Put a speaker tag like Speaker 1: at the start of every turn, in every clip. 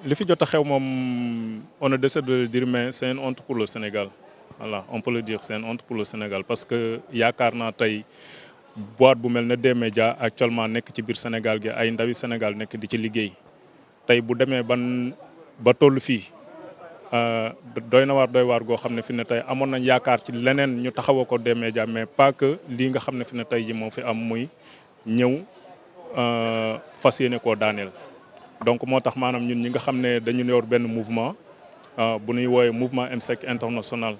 Speaker 1: li fi jot a xew moom on ne décide de le dire mais c'est une honte pour le Sénégal voilà on peut le dire c'est une honte pour le Sénégal parce que yaakaar naa tey boîte bu mel ne D-Media actuellement nekk ci biir Sénégal gi ay ndawi Sénégal nekk di ci liggéey tey bu demee ba toll fii doy na waar doy waar goo xam ne fi ne tey amoon nañ yaakaar ci leneen ñu taxawoo ko D-Media mais pas que lii nga xam ne fi ne tey ji moo fi am muy ñëw fas yéene koo daaneel. donc moo tax maanaam ñun ñi nga xam ne dañu yor benn mouvement bu ñuy woowee mouvement MSEC international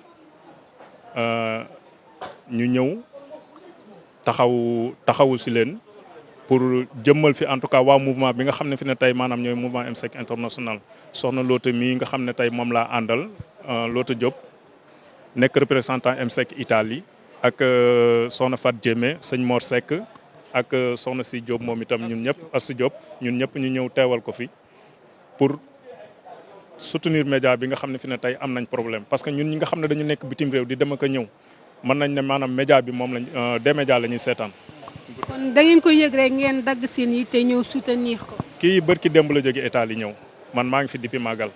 Speaker 1: ñu ñëw taxawu si leen pour jëmmal fi en tout cas waa mouvement bi nga xam ne fi ne tey maanaam ñooy mouvement MSEC international soxna Loota mii nga xam ne tey moom laa àndal Loota Diop nekk représentant MSEC Italie ak soxna Fat Diémé sëñ Mor Seck ak soxna si Diop moom itam ñun ñëpp Astou Diop ñun ñëpp ñu ñëw teewal ko fi pour soutenir média bi nga xam ne fi ne tey am nañ problème parce que ñun ñi nga xam ne dañu nekk bitim réew di dem ak a ñëw mën nañ ne maanaam média bi moom lañ D-Media la ñuy seetaan.
Speaker 2: kon da ngeen ko yëg rek ngeen dagg seen yi te ñëw soutenir ko.
Speaker 1: kii bërki démb la jóge Italie ñëw man maa ngi fi depuis Magal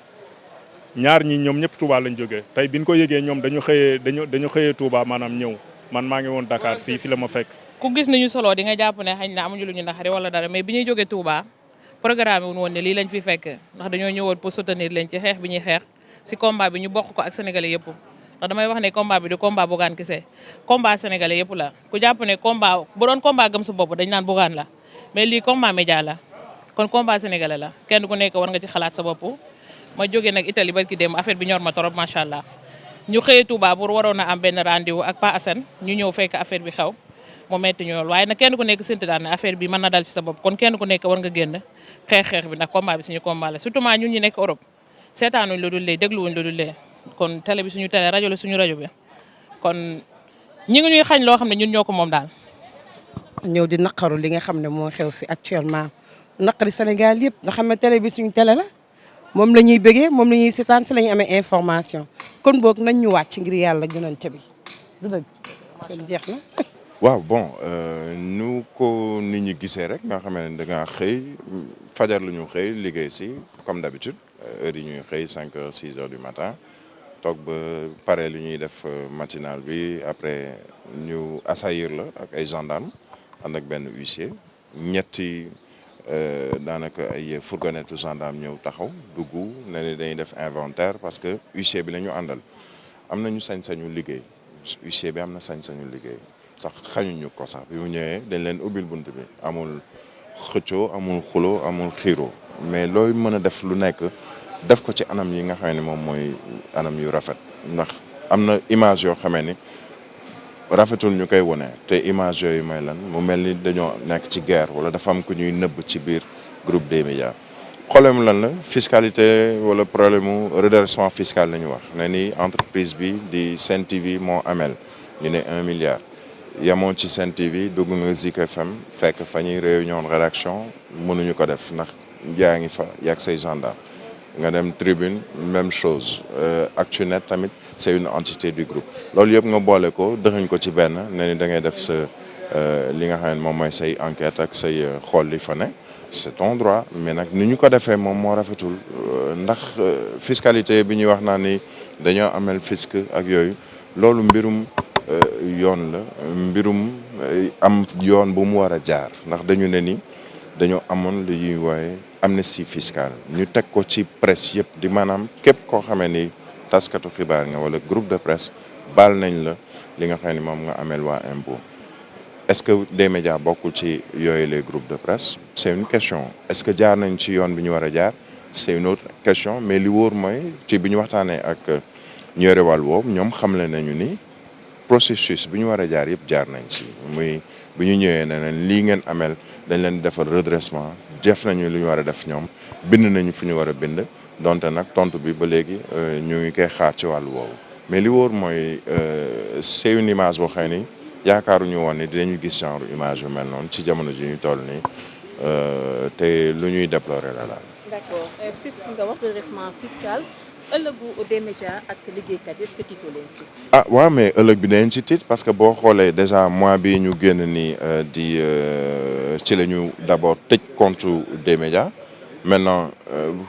Speaker 1: ñaar ñi ñoom ñëpp Touba lañ jógee tey biñ ko yëgee ñoom dañu xëyee Touba maanaam ñëw man maa ngi woon Dakar fii fi la ma fekk.
Speaker 3: ku gis ni ñu soloo di nga jàpp ne xëy na amuñu lu ñu naxari wala dara mais bi ñuy jógee Touba programme wuñ woon ne lii lañ fi fekk ndax dañoo ñëwoon pour soutenir leen ci xeex bi ñuy xeex si combat bi ñu bokk ko ak sénégalais yëpp ndax damay wax ne combat bi du combat Bougane kese combat sénégalais yëpp la ku jàpp ne combat bu doon combat gëm sa bopp dañ naan Bougane la mais lii combat média la kon combat sénégalais la kenn ku nekk war nga ci xalaat sa bopp ma jógee nag Italie barki dem affaire bi ñor ma trop macha allah ñu xëyee Touba pour waroon a am benn rendez-vous ak Pa Assane ñu ñëw fekk affaire bi xew mu metti ñu lool waaye nag kenn ku nekk séntu daal ne affaire bi mën na dal ci sa bopp kon kenn ku nekk war nga génn xeex bi ndax combat bi suñu combat la surtout ñun ñu nekk Europe seetaanuñ lu dul lee dégluwuñ lu dul lee kon télé bi suñu télé rajo la suñu rajo bi kon ñi ngi ñuy xañ loo xam ne ñun ñoo ko moom daal.
Speaker 4: ñëw di naqaru li nga xam ne moo xew fi actuellement naqari Sénégal yëpp nga xam ne télé bi suñu télé la moom la ñuy bëggee moom la ñuy seetaan si la ñuy amee information kon boog nañ ñu wàcc ngir yàlla gënante bi du dëgg kon jeex na.
Speaker 5: waaw bon nu ko nit ñi gisee rek nga xam ne da ngaa xëy fajar lu ñu xëy liggéey si comme d'habitude heure yi ñuy xëy 5 heures 6 heures du matin toog ba pare li ñuy def matinal bi après ñu assaillir la ak ay gendarmes ànd ak benn huissier ñetti daanaka ay fourgonnette gendarme ñëw taxaw dugg ne ni dañuy def inventaire parce que huissier bi la ñu àndal am nañu sañ-sañu liggéey huissier bi am na sañ-sañu liggéey. tax xañuñu ko sax bi mu ñëwee dañ leen ubbil bunt bi amul xëccoo amul xulo amul xiiro mais looy mën a def lu nekk def ko ci anam yi nga xam ne moom mooy anam yu rafet ndax am na image yoo xamee ni rafetul ñu koy wone te image yooyu mooy lan mu mel ni dañoo nekk ci guerre wala dafa am ku ñuy nëbb ci biir groupe D-Media problème lan la fiscalité wala problème mu redressement fiscal la ñu wax ne ni entreprise bi di Sen TV moo amel ñu ne 1 milliard yamoon ci Sen TV dugg nga Zik FM fekk fa ñuy réunion de rédaction mënuñu ko def ndax yaa ngi fa yàgg say gendarme nga dem tribune même chose Actunet tamit c'est une entité du groupe loolu yëpp nga boole ko dëxañ ko ci benn ne ni da ngay def sa li nga xam ne moom mooy say enquête ak say xool li fa ne c'est ton droit mais nag ni ñu ko defee moom moo rafetul ndax fiscalité bi ñuy wax naa ni dañoo amel fisc ak yooyu loolu mbirum yoon la mbirum am yoon bu mu war a jaar ndax dañu ne ni dañoo amoon li ñuy woowe amnistie fiscale ñu teg ko ci presse yëpp di maanaam képp koo xamee ni taskatu xibaar nga wala groupe de presse baal nañ la li nga xam ne moom nga amel waa impôt est-ce que D-Media bokkul ci yooyu les groupes de presse c'est une question est-ce que jaar nañ ci yoon bi ñu war a jaar c'est une autre question mais li wóor mooy ci bi ñu waxtaanee ak ñu yore wàll woowu ñoom xamle nañu ni processus bi ñu war a jaar yëpp jaar nañ ci muy bu ñu ñëwee ne leen lii ngeen amel dañ leen defal redressement def nañu li ñu war a def ñoom bind nañu fu ñu war a bind donte nag tontu bi ba léegi ñu ngi koy xaar ci wàllu woowu mais li wóor mooy c'est une image boo xam ni yaakaaruñu woon ni dinañu gis genre image yu mel noonu ci jamono ji ñu toll nii te lu ñuy déplorer la daal.
Speaker 6: D'accord puisque nga wax redressement fiscal ëllëgu D-Media ak liggéeykat yi est-ce que tiitoo leen ci.
Speaker 5: ah waaw mais ëllëg bi dañ ci tiit parce que boo xoolee déjà mois bi ñu génn nii ci la ñu d'abord tëj compte D-Media maintenant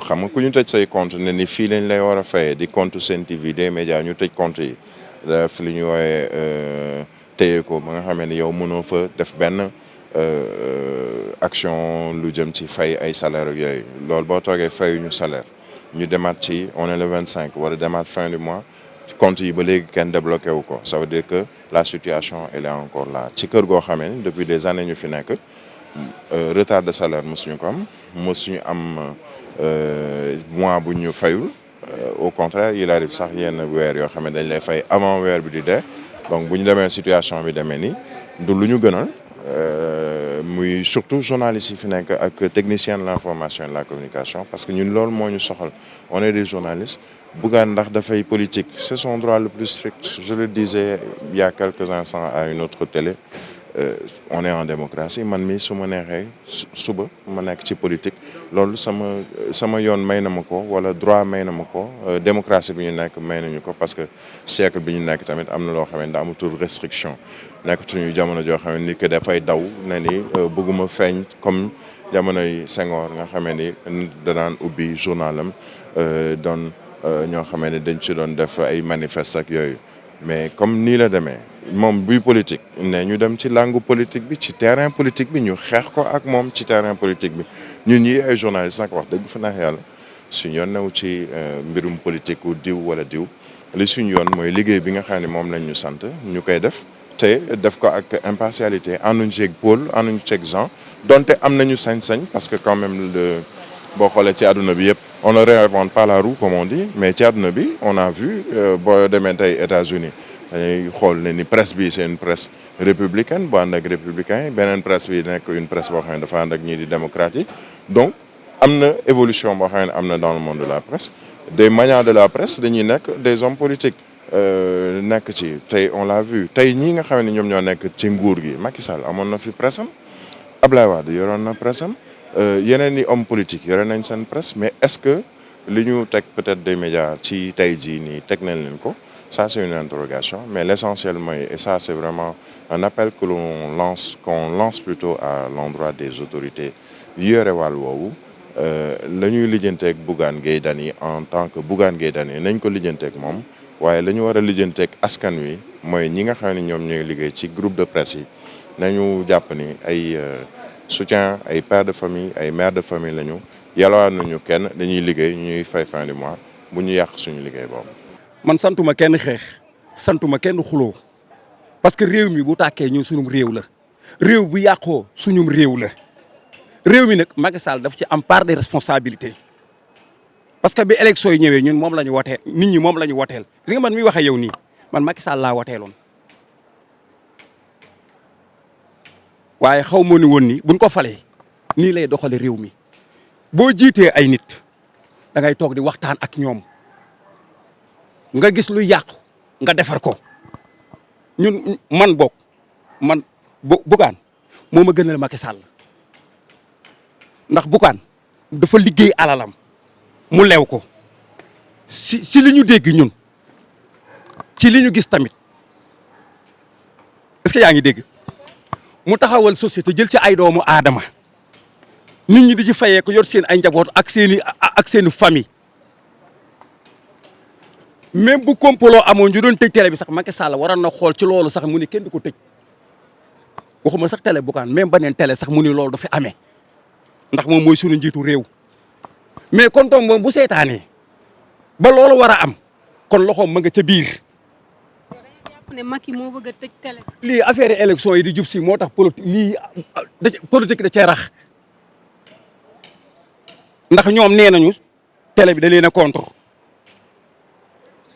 Speaker 5: xam nga ku ñu tëj say compte ne ni fii lañ lay war a fayee di compte Sen TV des médias ñu tëj compte yi def li ñu wooyee téye ko ba nga xamee ni yow mënoo fa def benn action lu jëm ci fay ay salaire yooyu loolu boo toogee fayuñu salaire ñu demaat ci on est le 25 wala demaat fin du mois compte yi ba léegi kenn débloqué wu ko ça veut dire que la situation elle est encore là ci kër goo xamee ni depuis des années ñu fi nekk retard de salaire mosuñu ko am mosuñu am mois bu ñu fayul au contraire il arrive sax yenn weer yoo xam ne dañ lay fay avant weer bi di dee donc bu ñu demee situation bi demee nii du lu ñu gënal muy surtout journalistes yi fi nekk ak technicien de l'information et de la communication parce que ñun loolu moo ñu soxal on est des journalistes Bougane ndax dafay politique c'est son droit le plus strict je le disais il y a quelques instants à une autre télé on est en démocratie man mi su ma neexee suba ma nekk ci politique loolu sama yoon may na ma ko wala droit may na ma ko démocratie bi ñu nekk may nañu ko parce que siècle bi ñu nekk tamit am na loo xam ne amatul restriction nekkatuñu jamono joo xam ne ni que dafay daw ne ni bëgguma feeñ comme jamonoy Senghor nga xamee ni danaan ubbi journalam doon ñoo xamee ne dañ ci doon def ay manifeste ak yooyu mais comme nii la demee moom buy politique ne ñu dem ci langue politique bi ci terrain politique bi ñu xeex ko ak moom ci terrain politique bi ñun ñi ay journalistes nag wax dëgg fa neex yàlla suñu yoon new ci mbirum politique wu diw wala diw li suñu yoon mooy liggéey bi nga xam ne moom lañ ñu sant ñu koy def te def ko ak impartialité ànduñ ceeg Paul ànduñ ceeg Jean donte am nañu sañ-sañ parce que quand même boo xoolee ci àdduna bi yëpp on ne réinvente pas la roue comme on dit mais ci àdduna bi on a vu boo demee tey États-Unis dañuy xool ne ni presse bi c'est une presse républicaine bu ànd ak républicain yi beneen presse bi nekk une presse boo xam ne dafa ànd ak ñii di démocrate yi donc am na évolution boo xam ne am na dans le monde de la presse des manières de la presse dañuy nekk des hommes politiques nekk ci tey on l'a vu tey ñii nga xam ne ñoom ñoo nekk ci nguur gi Macky Sall amoon na fi presse am Ablaye Wade yoroon na presse am yeneen i hommes politiques yore nañ seen presse mais est-ce que li ñu teg peut-être des médias ci tey jii nii teg nañ leen ko ça c'est une interrogation mais l'essentiel mooy et ça c'est vraiment un appel que qu'on lance plutôt à l'endroit des autorités yore wàll woowu la ñuy lijjanteeg Bougane Gueye Dany en tant que Bougane Gueye Dany nañ ko lijjanteeg moom waaye la ñu war a lijjanteeg askan wi mooy ñi nga xam ne ñoom ñooy liggéey ci groupe de presse yi nañu jàpp ni ay soutien ay pères de famille ay mères de famille lañu yalwaan nañu kenn dañuy liggéey ñuy fay fin du mois bu ñu yàq suñu liggéey boobu.
Speaker 7: man santuma kenn xeex santuma kenn xuloo parce que réew mi bu tàkkee ñun suñum réew la réew bu yàqoo suñum réew la réew mi nag Macky Sall daf ci am part de responsabilité parce que bi élection yi ñëwee ñun moom la ñu woteel nit ñi moom la ñu woteel gis nga man mi waxee yow nii man Macky Sall laa woteeloon waaye xaw ma ni woon ni buñ ko falee nii lay doxale réew mi boo jiitee ay nit da ngay toog di waxtaan ak ñoom nga gis lu yàqu nga defar ko ñun man bokk man Bougane moo ma gënal Macky Sall ndax Bougane dafa liggéey alalam mu lew ko si li ñu dégg ñun ci li ñu gis tamit est-ce que yaa ngi dégg mu taxawal société jël ci ay doomu aadama nit ñi di ci fayee ko yor seen ay njaboot ak seeni famille même bu complot amoon ñu doon tëj télé bi sax Macky Sall waroon na xool ci loolu sax mu ni kenn du ko tëj waxuma sax télé Bougane même beneen télé sax mu ni loolu dafa amee ndax moom mooy sunu njiitu réew mais kon toog moom bu seetaanee ba loolu war a am kon loxoom ma nga ca biir.
Speaker 2: ne Macky moo bëgg a tëj télé.
Speaker 7: lii affaire élection yi di jub si moo tax politique da cee rax ndax ñoom nee nañu télé bi da leen a contre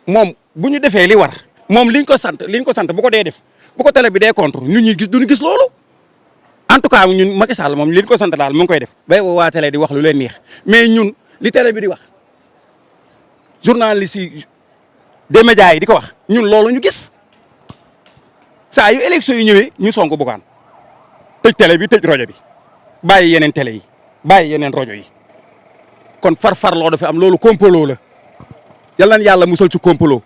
Speaker 7: moom bu ñu defee li war moom liñ ko sant bu ko dee def bu ko télé bi dee contre ñun ñuy gis duñu gis loolu en tout cas ñun Macky Sall moom liñ ko sant daal mu ngi koy def bay waa télé di wax lu leen neex mais ñun li télé bi di wax journalistes yi des médias yi di ko wax ñun loolu ñu gis saa yu élection yi ñëwee ñu song Bougane tëj télé bi tëj rajo bi bàyyi yeneen télé yi bàyyi yeneen rajo yi kon farfarloo dafa am loolu complot la yal na yàlla musal ci complot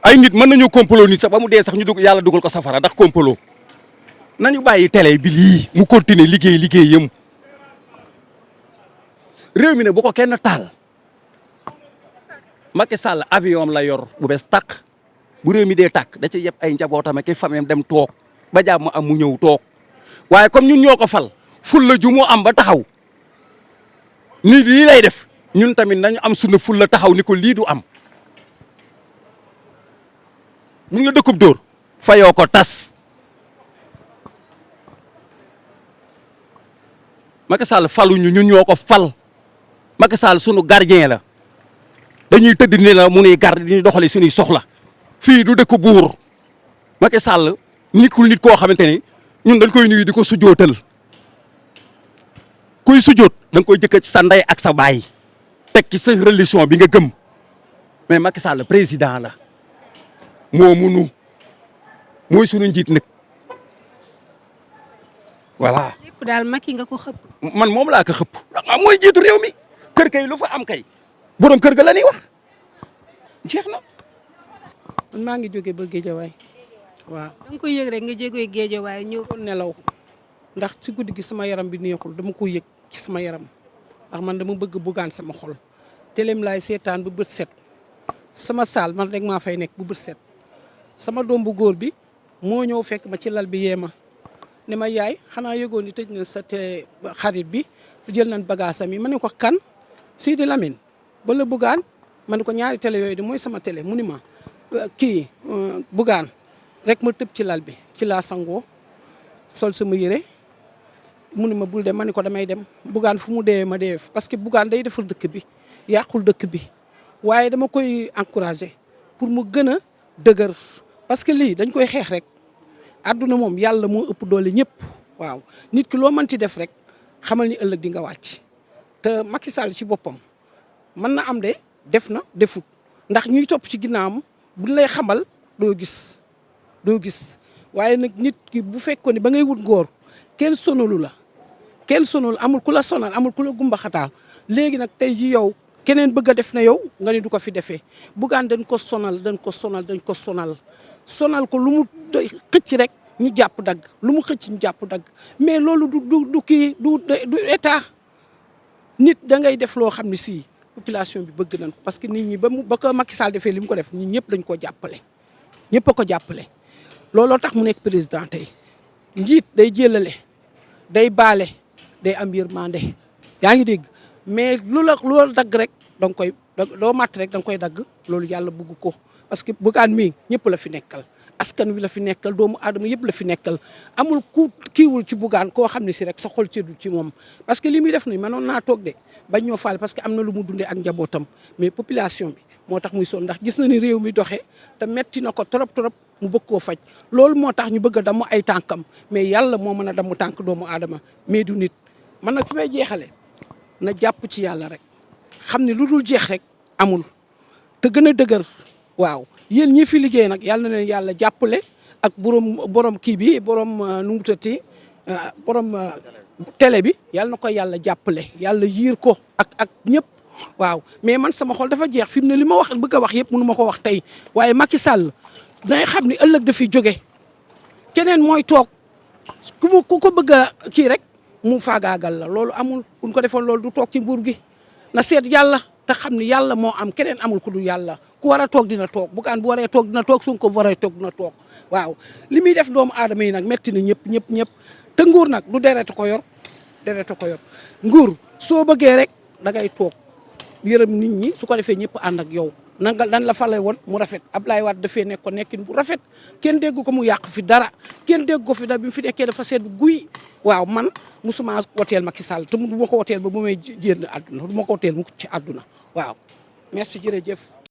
Speaker 7: ay nit mën nañu complot nit sax ba mu dee sax ñu dugg yàlla dugal ko safara ndax complot nañu bàyyi télé bi lii mu continuer liggéeyam réew mi ne bu ko kenn taal Macky Sall avion la yor bu bees tàq bu réew mi dee tàkk da ci yëpp ay njabootam ak famem dem toog ba jàmm am mu ñëw toog waaye comme ñun ñoo ko fal ful la ju mu am ba taxaw ni lii lay def ñun tamit nañu am suñu ful la taxaw ni ko lii du am ñu nga dëkkub dóor fayoo ko tas Macky Sall faluñu ñun ñoo ko fal Macky Sall sunu gardien la dañuy tëdd ni la mu nuy garde di doxale suñuy soxla fii du dëkk buur Macky Sall nekkul nit koo xamante ni ñun dañ koy nuyu di ko sujootal kuy sujoot da nga koy jëkk ci sa ndey ak sa baay teg ci sa religion bi nga gëm mais Macky Sall président la moo munu mooy sunu njiit nag voilà.
Speaker 2: lépp daal Macky nga ko xëpp.
Speaker 7: man moom laa ko xëpp ndax mooy jiitu réew mi kër kay lu fa am kay borom kër ga la ñuy wax jeex na.
Speaker 4: man maa ngi jóge ba Géejawaay waaw.
Speaker 2: da nga koy yëg rek nga jógee Géejawaay ñëw.
Speaker 4: kon nelaw ndax ci guddi gi sama yaram bi neexul dama ko yëg ci sama yaram ndax man dama bëgg Bougane sama xol téléem laay seetaan bu bët set sama saal man rek maa fay nekk bu bët set sama doom bu góor bi moo ñëw fekk ma ci lal bi yee ma ne ma yaay xanaa yëgoon ni tëj na sa te xarit bi jël nañ bagaasam yi ma ne ko kan Sidi Lamine bala Bougane ma ne ko ñaari télé yooyu de mooy sama télé mu ni ma kii Bougane rek ma tëb ci lal bi ci laa sangoo sol sama yére mu ni ma bul dem ma ne ko damay dem Bougane fu mu deewee ma deewee parce que Bougane day defar dëkk bi yàqul dëkk bi waaye dama koy encouragé pour mu gën a dëgër parce que lii dañ koy xeex rek àdduna moom yàlla moo ëpp doole ñëpp waaw nit ki loo mënti def rek xamal ni ëllëg di nga wàcc te Macky Sall ci boppam mën na am de def na defut ndax ñuy topp ci ginnaawam buñ lay xamal doo gis waaye nag nit ki bu fekkoon ne ba ngay wut ngóor kenn sonalu la kenn sonal amul ku la sonal amul ku la gumba xataal léegi nag tey ji yow keneen bëgg a def na yow nga ni du ko fi defee Bougane dañ ko sonal ko lu mu xëcc rek ñu jàpp dagg lu mu xëcc ñu jàpp dagg mais loolu du kii du état nit da ngay def loo xam ne si population bi bëgg nañ ko parce que nit ñi ba ko Macky Sall defee li mu ko def ñun ñëpp dañ ko jàppale ñëpp a ko jàppale looloo tax mu nekk président tey njiit day jëlale day baale day am yërmande yaa ngi dégg mais loolu dagg rek da nga koy doo matt rek da nga koy dagg loolu yàlla bëgg ko parce que Bougane mii ñëpp la fi nekkal askan wi la fi nekkal doomu aadama yëpp la fi nekkal amul ku kiiwul ci Bougane koo xam ne si rek sa xol ceedu ci moom parce que li muy def nii mënoon naa toog de bañ ñoo faale parce que am na lu mu dundee ak njabootam mais population bi moo tax muy sonn ndax gis na ni réew mi doxee te metti na ko trop mu bëgg koo faj loolu moo tax ñu bëgg a damm ay tànkam mais yàlla moo mën a damm tànk doomu aadama mais du nit man nag fi may jeexale na jàpp ci yàlla rek xam ne lu dul jeex rek amul te gën a dëgër waaw yéen ñi fi liggéey nag yàlla na leen yàlla jàppale ak borom kii bi borom nu mu tëddee borom télé bi yàlla na ko yàlla jàppale yàlla yiir ko ak ñëpp waaw mais man sama xol dafa jeex fi mu ne li ma wax bëgg a wax yëpp mënu ma ko wax tey waaye Macky Sall day xam ni ëllëg dafiy jóge keneen mooy toog ku ko bëgg a kii rek mu faagaagal la loolu amul buñ ko defoon loolu du toog ci nguur gi na seet yàlla te xam ni yàlla moo am keneen amul ku dul yàlla ku war a toog dina toog Bougane bu waree toog dina toog Sonko bu waree toog dina toog waaw li muy def doomu aadama yi nag metti na ñëpp te nguur nag du deretu ko yor nguur soo bëggee rek da ngay toog yërëm nit ñi su ko defee ñëpp ànd ak yow nan la fale woon mu rafet Ablaye Wade dafee nekk ko nekkin bu rafet kenn dégg ko mu yàq fi dara kenn dégg ko fi dara bi mu fi nekkee dafa seet guy waaw man musuma woteel Macky Sall te du ma ko woteel ba bu may génn àdduna du ma ko woteel mu ci àdduna waaw merci jërëjëf